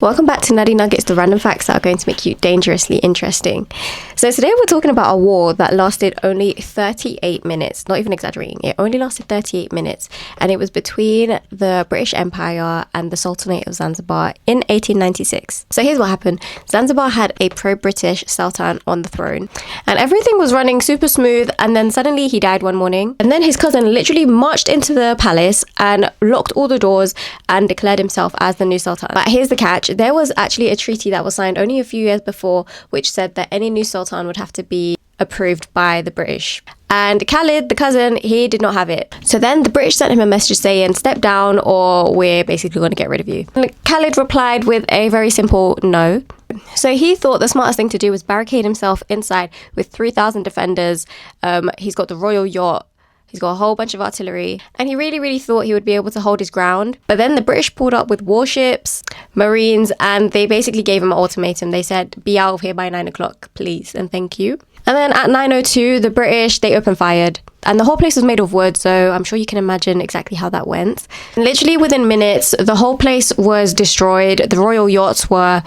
Welcome back to Nutty Nuggets, the random facts that are going to make you dangerously interesting. So today we're talking about a war that lasted only 38 minutes, not even exaggerating, it only lasted 38 minutes, and it was between the British Empire and the Sultanate of Zanzibar in 1896. So here's what happened. Zanzibar had a pro-British Sultan on the throne, and everything was running super smooth, and then suddenly he died one morning, and then his cousin literally marched into the palace and locked all the doors and declared himself as the new Sultan. But here's the catch. There was actually a treaty that was signed only a few years before, which said that any new sultan would have to be approved by the British. And Khalid, the cousin, he did not have it. So then the British sent him a message saying, step down or we're basically going to get rid of you. And Khalid replied with a very simple no. So he thought the smartest thing to do was barricade himself inside with 3,000 defenders. He's got the royal yacht. He's got a whole bunch of artillery, and he really thought he would be able to hold his ground. But then the British pulled up with warships, marines, and they basically gave him an ultimatum. They said, be out of here by 9 o'clock, please, and thank you. And then at 9:02, the British, they opened fired. And the whole place was made of wood, so I'm sure you can imagine exactly how that went. And literally within minutes, the whole place was destroyed. The royal yachts were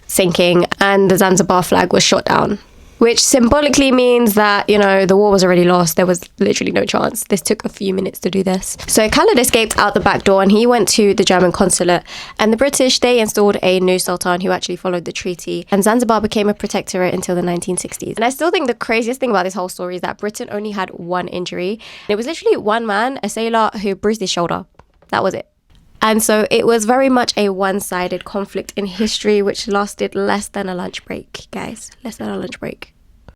sinking, and the Zanzibar flag was shot down, which symbolically means that, you know, the war was already lost. There was literally no chance. This took a few minutes to do this. So Khalid escaped out the back door and he went to the German consulate, and the British, they installed a new sultan who actually followed the treaty, and Zanzibar became a protectorate until the 1960s. And I still think the craziest thing about this whole story is that Britain only had one injury. It was literally one man, a sailor, who bruised his shoulder. That was it. And so it was very much a one-sided conflict in history, which lasted less than a lunch break, guys. Less than a lunch break.